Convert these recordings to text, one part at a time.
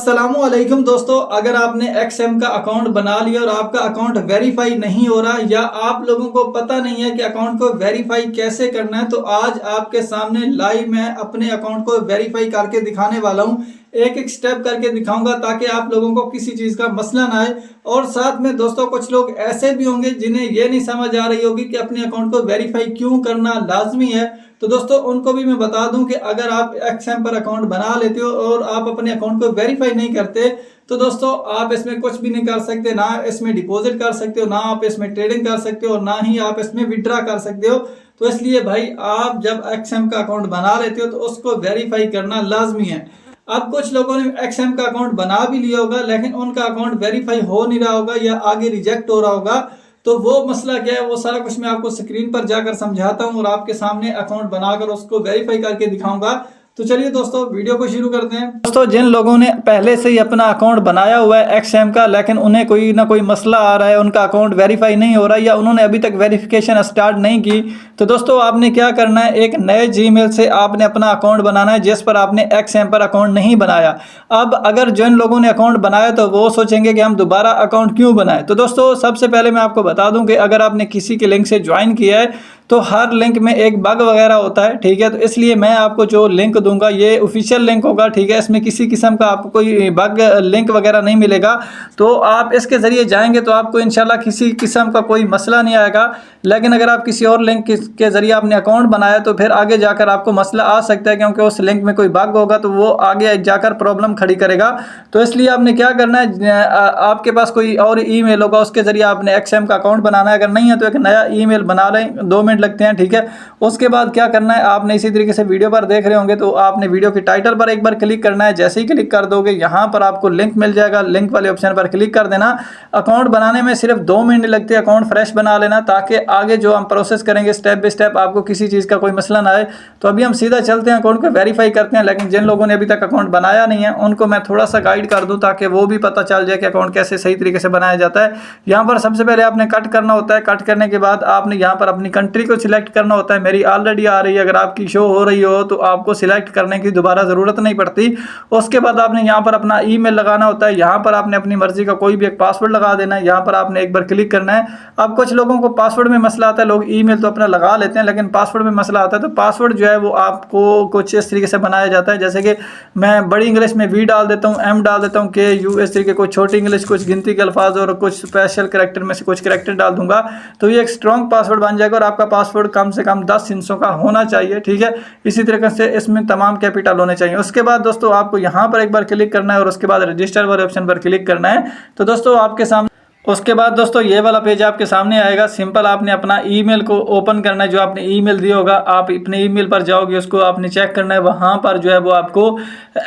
अस्सलामुअलैकुम दोस्तों, अगर आपने XM का अकाउंट बना लिया और आपका अकाउंट वेरीफाई नहीं हो रहा या आप लोगों को पता नहीं है कि अकाउंट को वेरीफाई कैसे करना है, तो आज आपके सामने लाइव मैं अपने अकाउंट को वेरीफाई करके दिखाने वाला हूं। एक एक स्टेप करके दिखाऊंगा ताकि आप लोगों को किसी चीज का मसला ना आए। और साथ में दोस्तों कुछ लोग ऐसे भी होंगे जिन्हें ये नहीं समझ आ रही होगी कि अपने अकाउंट को वेरीफाई क्यों करना लाजमी है, तो दोस्तों उनको भी मैं बता दूं कि अगर आप XM पर अकाउंट बना लेते हो और आप अपने अकाउंट को वेरीफाई नहीं करते, तो दोस्तों आप इसमें कुछ भी नहीं कर सकते। ना इसमें डिपॉजिट कर सकते हो, ना आप इसमें ट्रेडिंग कर सकते हो, ना ही आप इसमें विड्रा कर सकते हो। तो इसलिए भाई आप जब XM का अकाउंट बना लेते हो तो उसको वेरीफाई करना लाजमी है। अब कुछ लोगों ने XM का अकाउंट बना भी लिया होगा लेकिन उनका अकाउंट वेरीफाई हो नहीं रहा होगा या आगे रिजेक्ट हो रहा होगा। तो वो मसला क्या है, वो सारा कुछ मैं आपको स्क्रीन पर जाकर समझाता हूं और आपके सामने अकाउंट बनाकर उसको वेरीफाई करके दिखाऊंगा। तो चलिए दोस्तों वीडियो को शुरू करते हैं। दोस्तों जिन लोगों ने पहले से ही अपना अकाउंट बनाया हुआ है XM का, लेकिन उन्हें कोई ना कोई मसला आ रहा है, उनका अकाउंट वेरीफाई नहीं हो रहा है या उन्होंने अभी तक वेरिफिकेशन स्टार्ट नहीं की, तो दोस्तों आपने क्या करना है, एक नए जीमेल से आपने अपना अकाउंट बनाना है जिस पर आपने XM पर अकाउंट नहीं बनाया। अब अगर जिन लोगों ने अकाउंट बनाया तो वो सोचेंगे कि हम दोबारा अकाउंट क्यों बनाए। तो दोस्तों सबसे पहले मैं आपको बता दूं कि अगर आपने किसी के लिंक से ज्वाइन किया है तो हर लिंक में एक बग वगैरह होता है, ठीक है। तो इसलिए मैं आपको जो लिंक दूंगा ये ऑफिशियल लिंक होगा, ठीक है। इसमें किसी किस्म का आपको कोई बग लिंक वगैरह नहीं मिलेगा। तो आप इसके ज़रिए जाएंगे तो आपको इंशाल्लाह किसी किस्म का कोई मसला नहीं आएगा। लेकिन अगर आप किसी और लिंक के ज़रिए आपने अकाउंट बनाया तो फिर आगे जाकर आपको मसला आ सकता है, क्योंकि उस लिंक में कोई बग होगा तो वो आगे जाकर प्रॉब्लम खड़ी करेगा। तो इसलिए आपने क्या करना है, आपके पास कोई और ईमेल होगा उसके ज़रिए आपने XM का अकाउंट बनाना है। अगर नहीं है तो एक नया ईमेल बना लें, 2 मिनट लगते हैं, ठीक है। उसके बाद क्या करना है, आपने इसी तरीके से वीडियो पर देख रहे होंगे तो आपने वीडियो की टाइटल पर एक बार क्लिक करना है। जैसे ही क्लिक कर दोगे यहाँ पर आपको लिंक मिल जाएगा, लिंक वाले ऑप्शन पर क्लिक कर देना। अकाउंट बनाने में सिर्फ 2 मिनट लगते हैं, अकाउंट फ्रेश बना लेना ताकि आगे जो हम प्रोसेस करेंगे स्टेप बाय स्टेप आपको किसी चीज़ का कोई मसला ना आए। तो अभी हम सीधा चलते हैं, अकाउंट को वेरीफाई करते हैं। लेकिन जिन लोगों ने अभी तक अकाउंट बनाया नहीं है उनको मैं थोड़ा सा गाइड कर दूं ताकि वो भी पता चल जाए कि अकाउंट कैसे सही तरीके से बनाया जाता है। यहाँ पर सबसे पहले आपने कट करना होता है। कट करने के बाद आपने यहाँ पर अपनी कंट्री को सिलेक्ट करना होता है। मेरी ऑलरेडी आ रही है, अगर आपकी शो हो रही हो तो आपको सिलेक्ट करने की दोबारा ज़रूरत नहीं पड़ती। उसके बाद आपने यहाँ पर अपना ईमेल लगाना होता है। यहाँ पर आपने अपनी मर्जी का कोई भी एक पासवर्ड लगा देना है। यहाँ पर आपने एक बार क्लिक करना है। अब कुछ लोगों को पासवर्ड में मसला आता है, लोग ईमेल तो अपना लगा लेते हैं लेकिन पासवर्ड में मसला आता है। तो पासवर्ड जो है वो आपको कुछ इस तरीके से बनाया जाता है, जैसे कि मैं बड़ी इंग्लिश में V डाल देता हूँ, M डाल देता हूँ, KU, इस तरीके कुछ छोटी इंग्लिश, कुछ गिनती के अल्फाज और कुछ स्पेशल करैक्टर में से कुछ करैक्टर डाल दूंगा तो ये एक स्ट्रॉन्ग पासवर्ड बन जाएगा। और आपका पासवर्ड कम से कम 10 हिस्सों का होना चाहिए, ठीक है। इसी तरीके से इसमें तमाम कैपिटल होने चाहिए। उसके बाद दोस्तों आपको यहाँ पर एक बार क्लिक करना है और उसके बाद रजिस्टर वाले ऑप्शन पर क्लिक करना है। तो दोस्तों आपके सामने उसके बाद दोस्तों ये वाला पेज आपके सामने आएगा। सिंपल आपने अपना ईमेल को ओपन करना है, जो आपने ईमेल दिया होगा आप अपने ईमेल पर जाओगे, उसको आपने चेक करना है। वहाँ पर जो है वो आपको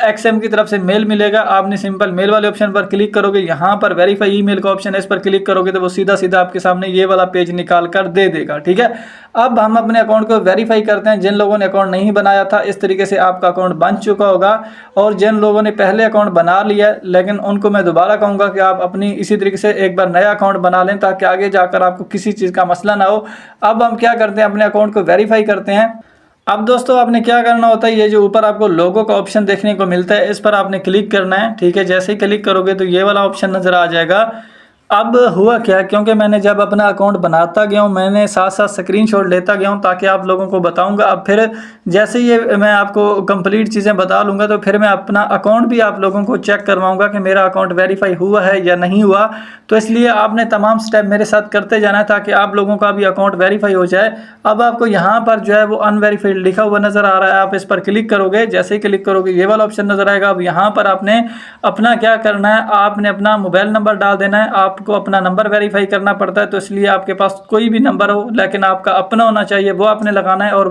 XM की तरफ से मेल मिलेगा। आपने सिंपल मेल वाले ऑप्शन पर क्लिक करोगे, यहाँ पर वेरीफाई ईमेल का ऑप्शन है, इस पर क्लिक करोगे तो वो सीधा सीधा आपके सामने ये वाला पेज निकाल कर दे देगा, ठीक है। अब हम अपने अकाउंट को वेरीफाई करते हैं। जिन लोगों ने अकाउंट नहीं बनाया था इस तरीके से आपका अकाउंट बन चुका होगा, और जिन लोगों ने पहले अकाउंट बना लिया लेकिन उनको मैं दोबारा कहूँगा कि आप अपनी इसी तरीके से एक बार नया अकाउंट बना लें ताकि आगे जाकर आपको किसी चीज़ का मसला ना हो। अब हम क्या करते हैं, अपने अकाउंट को वेरीफाई करते हैं। अब दोस्तों आपने क्या करना होता है, ये जो ऊपर आपको लोगो का ऑप्शन देखने को मिलता है इस पर आपने क्लिक करना है, ठीक है। जैसे ही क्लिक करोगे तो ये वाला ऑप्शन नज़र आ जाएगा। अब हुआ क्या, क्योंकि मैंने जब अपना अकाउंट बनाता गया हूँ मैंने साथ साथ स्क्रीनशॉट लेता गया हूँ ताकि आप लोगों को बताऊंगा। अब फिर जैसे ये मैं आपको कंप्लीट चीज़ें बता लूँगा तो फिर मैं अपना अकाउंट भी आप लोगों को चेक करवाऊंगा कि मेरा अकाउंट वेरीफाई हुआ है या नहीं हुआ। तो इसलिए आपने तमाम स्टेप मेरे साथ करते जाना है ताकि आप लोगों का भी अकाउंट वेरीफाई हो जाए। अब आपको यहाँ पर जो है वो अनवेरीफाइड लिखा हुआ नज़र आ रहा है, आप इस पर क्लिक करोगे। जैसे ही क्लिक करोगे ये वाला ऑप्शन नज़र आएगा। अब यहाँ पर आपने अपना क्या करना है, आपने अपना मोबाइल नंबर डाल देना है। आपको अपना नंबर वेरीफाई करना पड़ता है, तो इसलिए आपके पास कोई भी नंबर हो लेकिन आपका अपना होना चाहिए, वो आपने लगाना है। और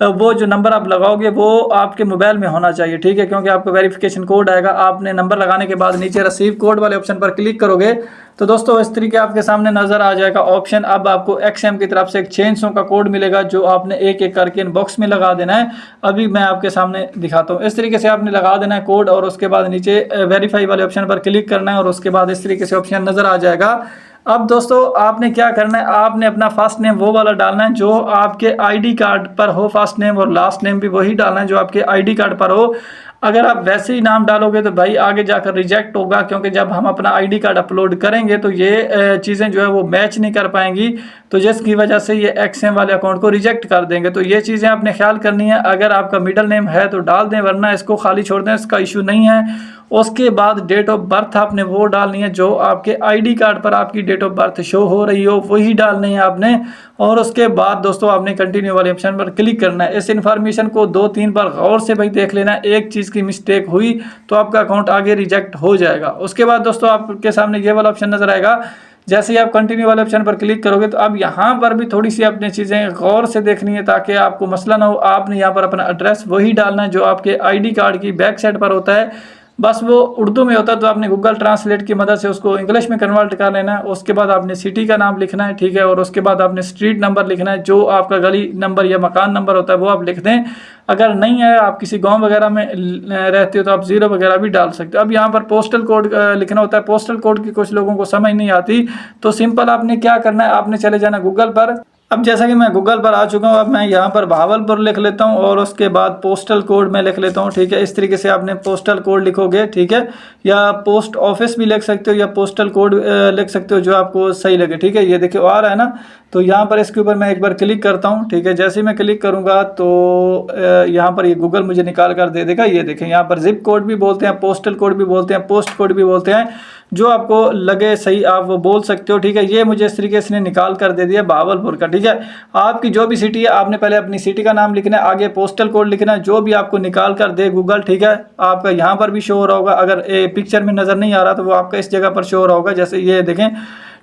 वो जो नंबर आप लगाओगे वो आपके मोबाइल में होना चाहिए, ठीक है, क्योंकि आपको वेरिफिकेशन कोड आएगा। आपने नंबर लगाने के बाद नीचे रिसीव कोड वाले ऑप्शन पर क्लिक करोगे तो दोस्तों इस तरीके आपके सामने नजर आ जाएगा ऑप्शन। अब आपको XM की तरफ से एक 600 का कोड मिलेगा जो आपने एक एक करके इनबॉक्स में लगा देना है। अभी मैं आपके सामने दिखाता हूँ। इस तरीके से आपने लगा देना है कोड और उसके बाद नीचे वेरीफाई वाले ऑप्शन पर क्लिक करना है और उसके बाद इस तरीके से ऑप्शन नजर आ जाएगा। अब दोस्तों आपने क्या करना है, आपने अपना फर्स्ट नेम वो वाला डालना है जो आपके ID कार्ड पर हो, फर्स्ट नेम, और लास्ट नेम भी वही डालना है जो आपके ID कार्ड पर हो। अगर आप वैसे ही नाम डालोगे तो भाई आगे जाकर रिजेक्ट होगा, क्योंकि जब हम अपना आईडी कार्ड अपलोड करेंगे तो ये चीज़ें जो है वो मैच नहीं कर पाएंगी, तो जिसकी वजह से ये XM वाले अकाउंट को रिजेक्ट कर देंगे। तो ये चीज़ें आपने ख्याल करनी है। अगर आपका मिडल नेम है तो डाल दें, वरना इसको खाली छोड़ दें, इसका इशू नहीं है। उसके बाद डेट ऑफ बर्थ आपने वो डालनी है जो आपके आईडी कार्ड पर आपकी डेट ऑफ बर्थ शो हो रही हो, वही डालनी है आपने। और उसके बाद दोस्तों आपने कंटिन्यू वाले ऑप्शन पर क्लिक करना है। इस इन्फॉर्मेशन को 2-3 बार गौर से भाई देख लेना। एक चीज़ की मिस्टेक हुई तो आपका अकाउंट आगे रिजेक्ट हो जाएगा। उसके बाद दोस्तों आपके सामने ये वाला ऑप्शन नजर आएगा। जैसे ही आप कंटिन्यू वाले ऑप्शन पर क्लिक करोगे तो अब यहाँ पर भी थोड़ी सी अपनी चीज़ें गौर से देखनी है, ताकि आपको मसला ना हो। आपने यहाँ पर अपना एड्रेस वही डालना है जो आपके आईडी कार्ड की बैक साइड पर होता है, बस वो उर्दू में होता है तो आपने गूगल ट्रांसलेट की मदद से उसको इंग्लिश में कन्वर्ट कर लेना है। उसके बाद आपने सिटी का नाम लिखना है, ठीक है, और उसके बाद आपने स्ट्रीट नंबर लिखना है। जो आपका गली नंबर या मकान नंबर होता है वो आप लिख दें। अगर नहीं है, आप किसी गांव वगैरह में रहते हो तो आप 0 वगैरह भी डाल सकते हो। अब यहाँ पर पोस्टल कोड लिखना होता है। पोस्टल कोड की कुछ लोगों को समझ नहीं आती, तो सिंपल आपने क्या करना है, आपने चले जाना गूगल पर। अब जैसा कि मैं गूगल पर आ चुका हूँ, अब मैं यहाँ पर भावलपुर लिख लेता हूँ और उसके बाद पोस्टल कोड में लिख लेता हूँ, ठीक है। इस तरीके से आपने पोस्टल कोड लिखोगे, ठीक है, या पोस्ट ऑफिस भी लिख सकते हो या पोस्टल कोड लिख सकते हो, जो आपको सही लगे, ठीक है। ये देखिए आ रहा है ना, तो यहाँ पर इसके ऊपर मैं एक बार क्लिक करता हूँ, ठीक है। जैसे ही मैं क्लिक करूँगा तो यहाँ पर ये गूगल मुझे निकाल कर दे देगा। ये देखें, यहाँ पर जिप कोड भी बोलते हैं, पोस्टल कोड भी बोलते हैं, पोस्ट कोड भी बोलते हैं, जो आपको लगे सही आप वो बोल सकते हो, ठीक है। ये मुझे इस तरीके से निकाल कर दे दिया भावलपुर का, ठीक है। आपकी जो भी सिटी है आपने पहले अपनी सिटी का नाम लिखना है, आगे पोस्टल कोड लिखना है, जो भी आपको निकाल कर दे गूगल, ठीक है। आपका यहाँ पर भी शो हो रहा होगा, अगर पिक्चर में नज़र नहीं आ रहा तो वो आपका इस जगह पर शो हो रहा होगा, जैसे ये देखें,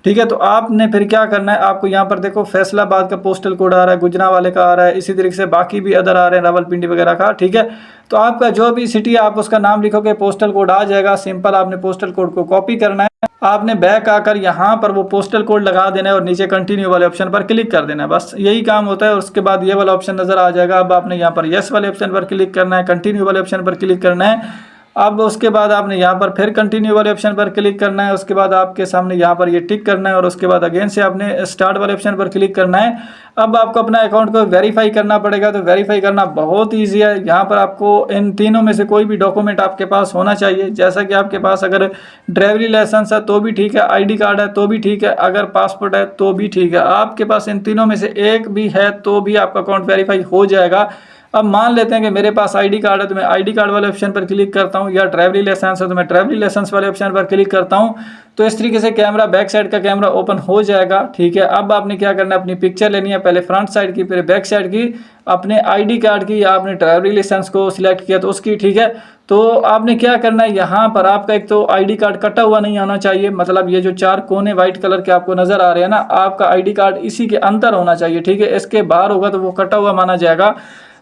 ठीक है। तो आपने फिर क्या करना है, आपको यहाँ पर देखो फैसलाबाद का पोस्टल कोड आ रहा है, गुजरांवाले का आ रहा है, इसी तरीके से बाकी भी अदर आ रहे हैं, रावलपिंडी वगैरह का, ठीक है। तो आपका जो भी सिटी है आप उसका नाम लिखोगे, पोस्टल कोड आ जाएगा। सिंपल आपने पोस्टल कोड को कॉपी करना है, आपने बैक आकर यहाँ पर वो पोस्टल कोड लगा देना है और नीचे कंटिन्यू वाले ऑप्शन पर क्लिक कर देना है, बस यही काम होता है। और उसके बाद ये वाला ऑप्शन नजर आ जाएगा। अब आपने यहाँ पर यस वाले ऑप्शन पर क्लिक करना है, कंटिन्यू वाले ऑप्शन पर क्लिक करना है। अब उसके बाद आपने यहाँ पर फिर कंटिन्यू वाले ऑप्शन पर क्लिक करना है। उसके बाद आपके सामने यहाँ पर ये टिक करना है और उसके बाद अगेन से आपने स्टार्ट वाले ऑप्शन पर क्लिक करना है। अब आपको अपना अकाउंट को वेरीफाई करना पड़ेगा। तो वेरीफाई करना बहुत ईजी है। यहाँ पर आपको इन तीनों में से कोई भी डॉक्यूमेंट आपके पास होना चाहिए। जैसा कि आपके पास अगर ड्राइवरी लाइसेंस है तो भी ठीक है, आईडी कार्ड है तो भी ठीक है, अगर पासपोर्ट है तो भी ठीक है। आपके पास इन तीनों में से एक भी है तो भी आपका अकाउंट वेरीफाई हो जाएगा। अब मान लेते हैं कि मेरे पास आईडी कार्ड है तो मैं आईडी कार्ड वाले ऑप्शन पर क्लिक करता हूँ, या ड्राइवरी लाइसेंस है तो मैं ड्राइवरी लाइसेंस वाले ऑप्शन पर क्लिक करता हूँ। तो इस तरीके से कैमरा बैक साइड का कैमरा ओपन हो जाएगा, ठीक है। अब आपने क्या करना है, अपनी पिक्चर लेनी है, पहले फ्रंट साइड की फिर बैक साइड की, अपने आईडी कार्ड की या आपने ड्राइवरी लाइसेंस को सिलेक्ट किया तो उसकी, ठीक है। तो आपने क्या करना है, यहाँ पर आपका एक तो आईडी कार्ड कटा हुआ नहीं होना चाहिए, मतलब ये जो 4 कोने व्हाइट कलर के आपको नजर आ रहे हैं ना, आपका आईडी कार्ड इसी के अंदर होना चाहिए, ठीक है। इसके बाहर होगा तो वो कटा हुआ माना जाएगा।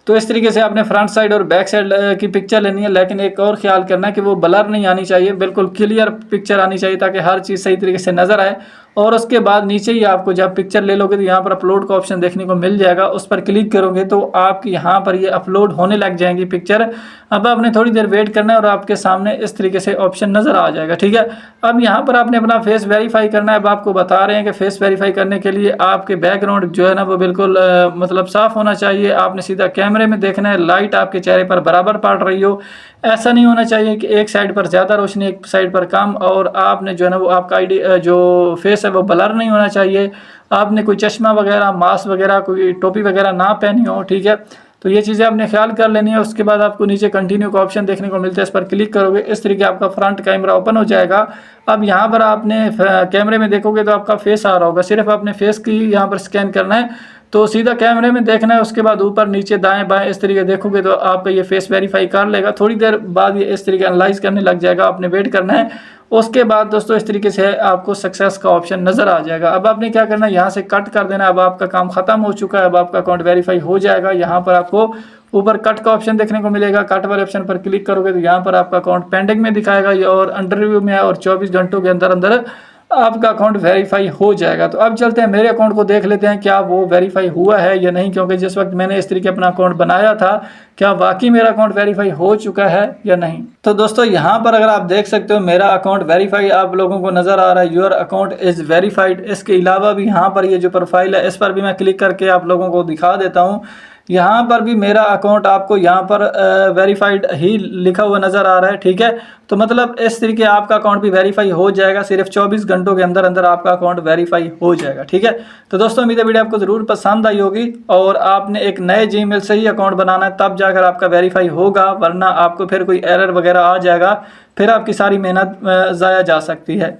तो इस तरीके से आपने फ्रंट साइड और बैक साइड की पिक्चर लेनी है, लेकिन एक और ख्याल करना है कि वो ब्लर नहीं आनी चाहिए, बिल्कुल क्लियर पिक्चर आनी चाहिए ताकि हर चीज़ सही तरीके से नजर आए। और उसके बाद नीचे ही आपको जब पिक्चर ले लोगे तो यहाँ पर अपलोड का ऑप्शन देखने को मिल जाएगा, उस पर क्लिक करोगे तो आपकी यहाँ पर ये अपलोड होने लग जाएंगी पिक्चर। अब आपने थोड़ी देर वेट करना है और आपके सामने इस तरीके से ऑप्शन नज़र आ जाएगा, ठीक है। अब यहाँ पर आपने अपना फेस वेरीफाई करना है। अब आपको बता रहे हैं कि फेस वेरीफाई करने के लिए आपके बैकग्राउंड जो है ना वो बिल्कुल मतलब साफ़ होना चाहिए। आपने सीधा कैमरे में देखना है, लाइट आपके चेहरे पर बराबर पड़ रही हो। ऐसा नहीं होना चाहिए कि एक साइड पर ज़्यादा रोशनी एक साइड पर कम, और आपने जो है ना वो आपका आईडी जो फेस है वो ब्लर नहीं होना चाहिए। आपने कोई चश्मा वगैरह, मास्क वगैरह, कोई टोपी वगैरह ना पहनी हो, ठीक है। तो ये चीज़ें आपने ख्याल कर लेनी है। उसके बाद आपको नीचे कंटिन्यू का ऑप्शन देखने को मिलता है, इस पर क्लिक करोगे इस तरीके आपका फ्रंट कैमरा ओपन हो जाएगा। अब यहाँ पर आपने कैमरे में देखोगे तो आपका फेस आ रहा होगा, सिर्फ अपने फेस की यहाँ पर स्कैन करना है। तो सीधा कैमरे में देखना है, उसके बाद ऊपर नीचे दाएं बाएं इस तरीके देखोगे तो आपका ये फेस वेरीफाई कर लेगा। थोड़ी देर बाद ये इस तरीके एनालाइज करने लग जाएगा, आपने वेट करना है। उसके बाद दोस्तों इस तरीके से आपको सक्सेस का ऑप्शन नज़र आ जाएगा। अब आपने क्या करना है, यहाँ से कट कर देना। अब आपका काम खत्म हो चुका है, अब आपका अकाउंट वेरीफाई हो जाएगा। यहाँ पर आपको ऊपर कट का ऑप्शन देखने को मिलेगा, कट वाले ऑप्शन पर क्लिक करोगे तो यहाँ पर आपका अकाउंट पेंडिंग में दिखाएगा और अंडर रिव्यू में है, और 24 घंटों के अंदर अंदर आपका अकाउंट वेरीफाई हो जाएगा। तो अब चलते हैं मेरे अकाउंट को देख लेते हैं क्या वो वेरीफाई हुआ है या नहीं, क्योंकि जिस वक्त मैंने इस तरीके अपना अकाउंट बनाया था क्या वाकई मेरा अकाउंट वेरीफाई हो चुका है या नहीं। तो दोस्तों यहाँ पर अगर आप देख सकते हो मेरा अकाउंट वेरीफाई आप लोगों को नज़र आ रहा है, योर अकाउंट इज़ वेरीफाइड। इसके अलावा भी यहाँ पर ये जो प्रोफाइल है इस पर भी मैं क्लिक करके आप लोगों को दिखा देता हूँ। यहाँ पर भी मेरा अकाउंट आपको यहाँ पर वेरीफाइड ही लिखा हुआ नज़र आ रहा है, ठीक है। तो मतलब इस तरीके आपका अकाउंट भी वेरीफाई हो जाएगा, सिर्फ 24 घंटों के अंदर अंदर आपका अकाउंट वेरीफाई हो जाएगा, ठीक है। तो दोस्तों उम्मीद है वीडियो आपको ज़रूर पसंद आई होगी, और आपने एक नए जीमेल से ही अकाउंट बनाना है, तब जाकर आपका वेरीफाई होगा, वरना आपको फिर कोई एरर वगैरह आ जाएगा, फिर आपकी सारी मेहनत ज़ाया जा सकती है।